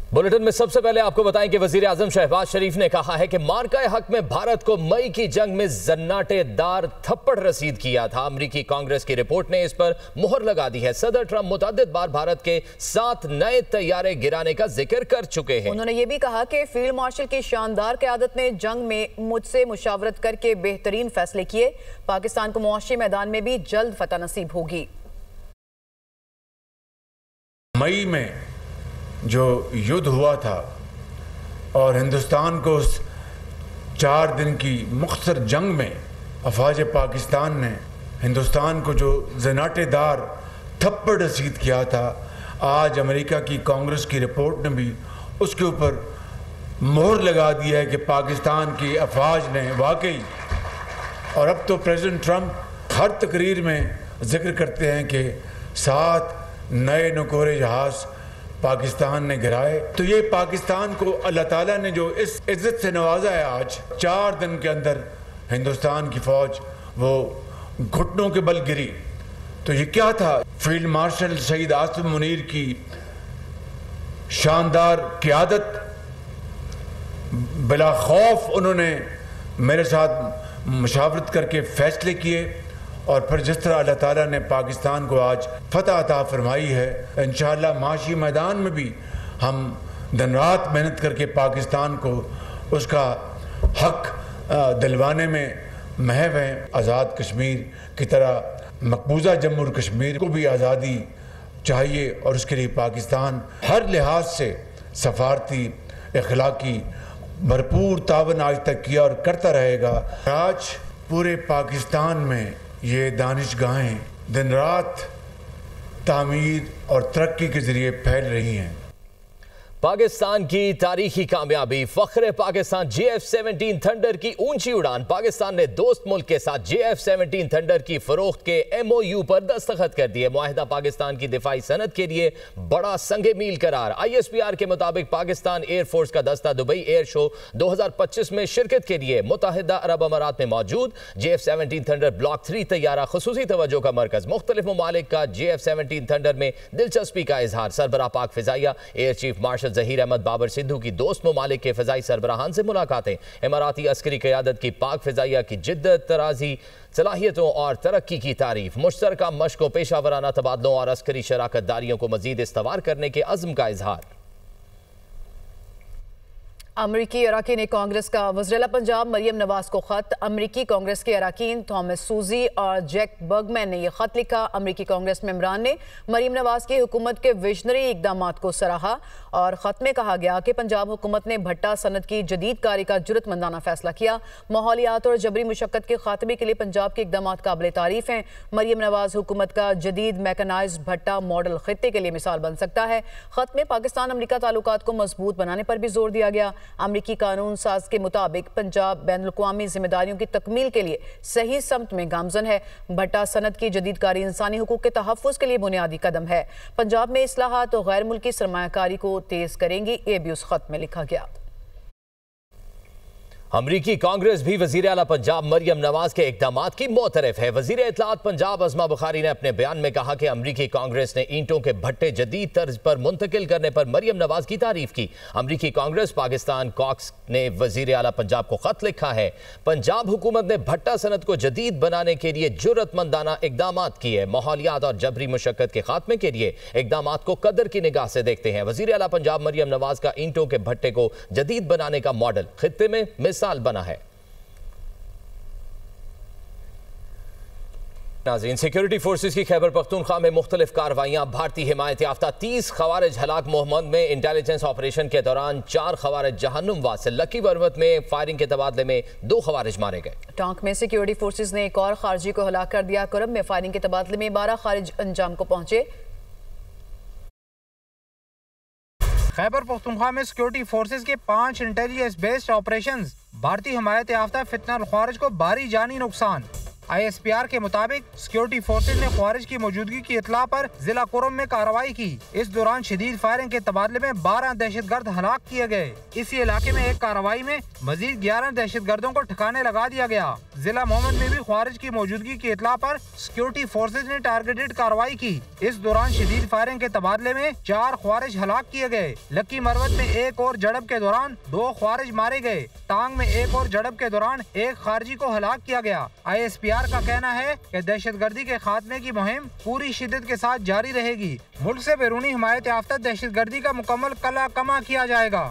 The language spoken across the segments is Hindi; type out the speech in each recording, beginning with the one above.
बुलेटिन में सबसे पहले आपको बताएं कि वजीर आजम शहबाज शरीफ ने कहा है कि मार्का हक में भारत को मई की जंग में जन्नाटेदार थप्पड़ रसीद किया था। अमरीकी कांग्रेस की रिपोर्ट ने इस पर मुहर लगा दी है। सदर ट्रंप मुतअद्दिद बार भारत के 7 नए तैयारे गिराने का जिक्र कर चुके हैं। उन्होंने ये भी कहा कि फील्ड मार्शल की शानदार क़यादत ने जंग में मुझसे मुशावरत करके बेहतरीन फैसले किए। पाकिस्तान को मुआशी मैदान में भी जल्द फतह नसीब होगी। मई में जो युद्ध हुआ था और हिंदुस्तान को उस 4 दिन की मुख्तसर जंग में अफवाज पाकिस्तान ने हिंदुस्तान को जो जनाटेदार थप्पड़ रसीद किया था, आज अमेरिका की कांग्रेस की रिपोर्ट ने भी उसके ऊपर मोहर लगा दी है कि पाकिस्तान की अफवाज ने वाकई। और अब तो प्रेसिडेंट ट्रंप हर तकरीर में जिक्र करते हैं कि 7 नए नकोरे जहाज़ पाकिस्तान ने गिराए। तो ये पाकिस्तान को अल्लाह ताला ने जो इस इज्जत से नवाजा है, आज 4 दिन के अंदर हिंदुस्तान की फ़ौज वो घुटनों के बल गिरी। तो ये क्या था? फील्ड मार्शल शहीद आसिम मुनीर की शानदार क़यादत, बिला खौफ उन्होंने मेरे साथ मुशावरत करके फ़ैसले किए और फिर जिस तरह अल्लाह ताला ने पाकिस्तान को आज फतह अता फरमाई है, इंशाअल्लाह माशी मैदान में भी हम दिन रात मेहनत करके पाकिस्तान को उसका हक दिलवाने में महव हैं। आज़ाद कश्मीर की तरह मकबूजा जम्मू और कश्मीर को भी आज़ादी चाहिए और उसके लिए पाकिस्तान हर लिहाज से सफारती अखलाकी भरपूर तावन आज तक किया और करता रहेगा। आज पूरे पाकिस्तान में ये दानिशगाहें दिन रात तामीर और तरक्की के जरिए फैल रही हैं। पाकिस्तान की तारीखी कामयाबी, फख्र पाकिस्तान JF-17 थंडर की ऊंची उड़ान। पाकिस्तान ने दोस्त मुल्क के साथ JF-17 थंडर की फरोख्त के MOU पर दस्तखत कर दिए। मुआहिदा पाकिस्तान की दिफाई सनत के लिए बड़ा संगे मील करार। ISPR के मुताबिक पाकिस्तान एयरफोर्स का दस्ता दुबई एयर शो 2025 में शिरकत के लिए मुत्तहिदा अरब अमारात में मौजूद। JF-17 थंडर ब्लॉक 3 तैयारा खुसूसी तवज्जो का मरकज। मुख्तलिफ ममालिक का JF-17 थंडर में दिलचस्पी का इजहार। सरबराह पाक फिजाइया air chief marshal Zaheer Ahmed Babar Sidhu की दोस्त ममालिक के फ़िज़ाई सरबराहान से मुलाकातें। इमाराती अस्करी क़यादत की पाक फ़िज़ाइया की जिद्दत, तराजी, सलाहियतों और तरक्की की तारीफ। मुश्तरका मश्क व पेशावराना तबादलों और अस्करी शराकत दारियों को मज़ीद इस्तवार करने के अज़्म का इजहार। अमरीकी अराकीन कांग्रेस का वज़ीर पंजाब मरियम नवाज को खत। अमरीकी कांग्रेस के अराकीन थॉमस सूजी और जैक बर्गमैन ने यह खत लिखा। अमरीकी कांग्रेस मेंबरान ने मरियम नवाज की हुकूमत के विजनरी इकदाम को सराहा और खत में कहा गया कि पंजाब हुकूमत ने भट्टा सनत की जदीद कारी का जुर्रतमंदाना फैसला किया। माहौलियात और जबरी मुशक्कत के खात्मे के लिए पंजाब के इकदाम काबिल तारीफ हैं। मरियम नवाज हुकूमत का जदीद मैकेनाइज्ड भट्टा मॉडल खित्ते के लिए मिसाल बन सकता है। खत में पाकिस्तान अमरीका ताल्लुकात को मजबूत बनाने पर भी जोर दिया गया। अमरीकी कानून साज के मुताबिक पंजाब बैनुल-अक़वामी जिम्मेदारियों की तकमील के लिए सही समत में गामजन है। भट्टा सनत की जदीद कारी इंसानी हुकूक के तहफ़्फ़ुज़ के लिए बुनियादी कदम है। पंजाब में इस्लाहात और गैर मुल्की सरमायाकारी को तेज करेंगी, ये भी उस खत में लिखा गया। अमरीकी कांग्रेस भी वजीर आला पंजाब मरियम नवाज के इकदामात की मोतरफ है। वजीर इत्तलात पंजाब अज़मा बुखारी ने अपने बयान में कहा कि अमरीकी कांग्रेस ने ईंटों के भट्टे जदीद तर्ज पर मुंतकिल करने पर मरियम नवाज की तारीफ की। अमरीकी कांग्रेस पाकिस्तान कॉक्स ने वजीर आला पंजाब को खत लिखा है। पंजाब हुकूमत ने भट्टा सनत को जदीद बनाने के लिए जुर्रतमंदाना इकदामात किए। माहौलियात और जबरी मुशक्कत के खात्मे के लिए इकदामात को कदर की निगाह से देखते हैं। वजीर आला पंजाब मरियम नवाज का ईंटों के भट्टे को जदीद बनाने का मॉडल खित्ते में साल बना है। नाज़रीन, सिक्योरिटी फोर्सेस की खैबर पख्तूनख्वा में मुख्तलिफ कार्रवाइयां। भारतीय हिमायत याफ्ता 30 खवारिज हलाक। मोहम्मद में इंटेलिजेंस ऑपरेशन के दौरान 4 खवारिज जहन्नुमवाद से। लकी वर्मत में फायरिंग के तबादले में 2 खवारिज मारे गए। टोंक में सिक्योरिटी फोर्सेस ने एक और खारजी को हलाक कर दिया। करम में फायरिंग के तबादले में 12 खारिज अंजाम को पहुंचे। खैबर पख्तूनख्वा में सिक्योरिटी फोर्सेस के 5 इंटेलिजेंस बेस्ड ऑपरेशंस। भारतीय हिमायत याफ्ता फितना ख्वारिज को भारी जानी नुकसान। ISPR के मुताबिक सिक्योरिटी फोर्सेज ने ख्वारिज की मौजूदगी की इतला पर जिला कुरम में कार्रवाई की। इस दौरान शदीद फायरिंग के तबादले में 12 दहशतगर्द हलाक किए गए। इसी इलाके में एक कार्रवाई में मजीद 11 दहशतगर्दों को ठिकाने लगा दिया गया। जिला मोहम्मद में भी ख्वारिज की मौजूदगी की इतला पर सिक्योरिटी फोर्सेज ने टारगेटेड कार्रवाई की। इस दौरान शदीद फायरिंग के तबादले में 4 ख्वारिज हलाक किए गए। लक्की मरवत में एक और झड़प के दौरान 2 ख्वारिज मारे गए। टांग में एक और झड़प के दौरान एक खारजी को हलाक किया गया। ISPR का कहना है कि दहशतगर्दी के खात्मे की मुहिम पूरी शिद्दत के साथ जारी रहेगी। मुल्क से बैरूनी हिमायत याफ्ता दहशतगर्दी का मुकम्मल कला कमा किया जाएगा।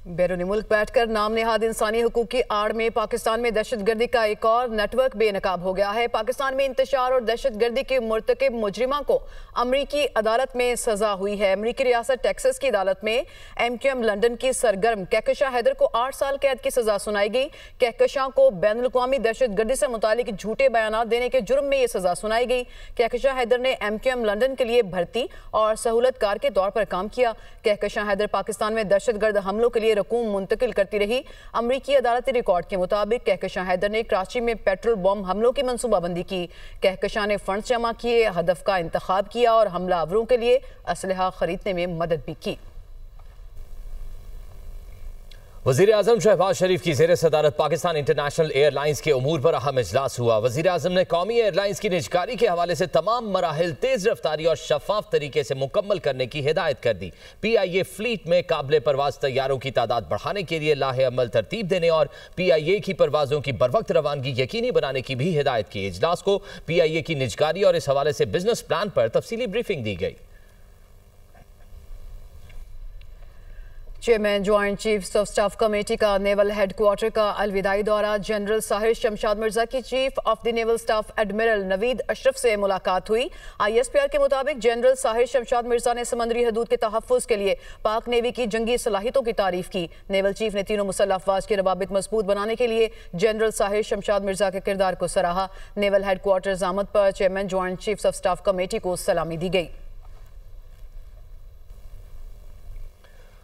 बैरूनी मुल्क बैठकर नाम नेहाद इंसानी हुकूक की आड़ में पाकिस्तान में दहशतगर्दी का एक और नेटवर्क बेनकाब हो गया है। पाकिस्तान में इंतशार और दहशतगर्दी के मुर्तकिब मुजरिमा को अमरीकी अदालत में सजा हुई है। अमरीकी रियासत टेक्सास की अदालत में MQM लंदन की सरगर्म कहकशां हैदर को 8 साल कैद की सजा सुनाई गई। कहकशां को बैनुल अक़वामी दहशतगर्दी से मुतालिक झूठे बयानात देने के जुर्म में ये सजा सुनाई गई। कहकशां हैदर ने MQM लंदन के लिए भर्ती और सहूलतकार के तौर पर काम किया। कहकशां हैदर पाकिस्तान में दहशतगर्द हमलों के लिए रकूम मुंतकिल करती रही। अमरीकी अदालती रिकॉर्ड के मुताबिक कहकशां हैदर ने कराची में पेट्रोल बम हमलों की मंसूबाबंदी की। कहकशां ने फंड जमा किए, हदफ का इंतखाब किया और हमलावरों के लिए असलहा खरीदने में मदद भी की। वज़ीर आज़म शहबाज शरीफ की ज़ेर सदारत पाकिस्तान इंटरनेशनल एयरलाइंस के उमूर पर अहम इजलास हुआ। वज़ीर आज़म ने कौमी एयरलाइंस की निजकारी के हवाले से तमाम मराहिल तेज रफ्तारी और शफाफ तरीके से मुकम्मल करने की हिदायत कर दी। PIA फ्लीट में काबिल परवाज तैयारों की तादाद बढ़ाने के लिए लाहे अमल तरतीब देने और PIA की परवाजों की बरवक्त रवानगी यकीनी बनाने की भी हिदायत की। इजलास को PIA की निजकारी और इस हवाले से बिजनेस प्लान पर तफसीली ब्रीफिंग दी गई। Chairman joint chiefs of staff committee का नेवल हेडक्वार्टर का अलविदाई दौरा। जनरल साहिर शमशाद मिर्जा की chief of the naval staff admiral Naveed Ashraf से मुलाकात हुई। ISPR के मुताबिक जनरल साहिर शमशाद मिर्जा ने समंदरी हदूद के तहफ़्फ़ुज़ के लिए पाक नेवी की जंगी सलाहियतों की तारीफ की। नेवल चीफ ने तीनों मुसल्लह अफ़वाज के रवाबित मजबूत बनाने के लिए जनरल साहिर शमशाद मिर्जा के किरदार को सराहा। नेवल हेडक्वार्टर आमद पर chairman joint chiefs of staff committee को सलामी दी गई।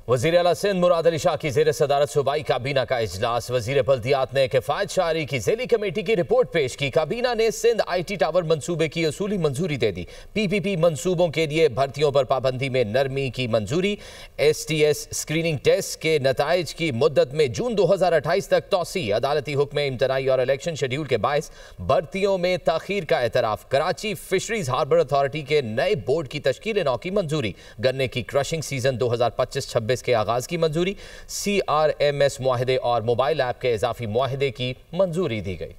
वज़ीर आला सिंध मुराद अली शाह की ज़ेर सदारत सूबाई काबीना का इजलास। वज़ीर बल्दियात ने किफ़ायत शारी की ज़ेली कमेटी की रिपोर्ट पेश की। काबीना ने सिंध IT टावर मंसूबे की असूली मंजूरी दे दी। PPP मंसूबों के लिए भर्तियों पर पाबंदी में नरमी की मंजूरी। STS स्क्रीनिंग टेस्ट के नताइज की मुद्दत में जून 2028 तक तौसी। अदालती हुक्म इम्तनाई और इलेक्शन शेड्यूल के बायस भर्तियों में ताखीर का एतराफ़। कराची फिशरीज हार्बर अथॉरिटी के नए बोर्ड की तश्कील नौ की मंजूरी। गन्ने की क्रशिंग सीजन 2025-26 के आगाज की मंजूरी। CRMS मुआहदे और मोबाइल ऐप के इजाफी मुआहदे की मंजूरी दी गई।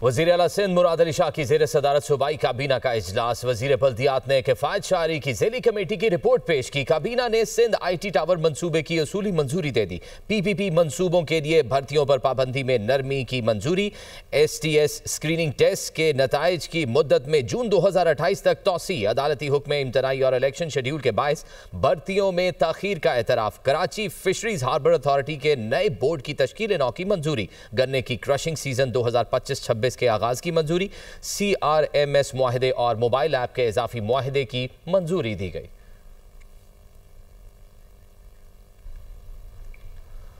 वज़ीर आला सिंध मुराद अली शाह की ज़ेर सदारत सूबाई काबीना का इजलास। वज़ीर बल्दियात ने किफ़ायत शारी की ज़ेली कमेटी की रिपोर्ट पेश की। काबीना ने सिंध IT टावर मंसूबे की असूली मंजूरी दे दी। PPP मंसूबों के लिए भर्तियों पर पाबंदी में नरमी की मंजूरी। STS स्क्रीनिंग टेस्ट के नताइज की मुद्दत में जून 2028 तक तौसी। अदालती हुक्म इम्तनाई और इलेक्शन शेड्यूल के बायस भर्तियों में ताखीर का एतराफ़। कराची फिशरीज हार्बर अथॉरिटी के नए बोर्ड की तश्कील नौ की मंजूरी। गन्ने की क्रशिंग सीजन 2025-26 के आगाज की मंजूरी। CRMS मुआहदे और मोबाइल ऐप के इजाफी मुआहदे की मंजूरी दी गई।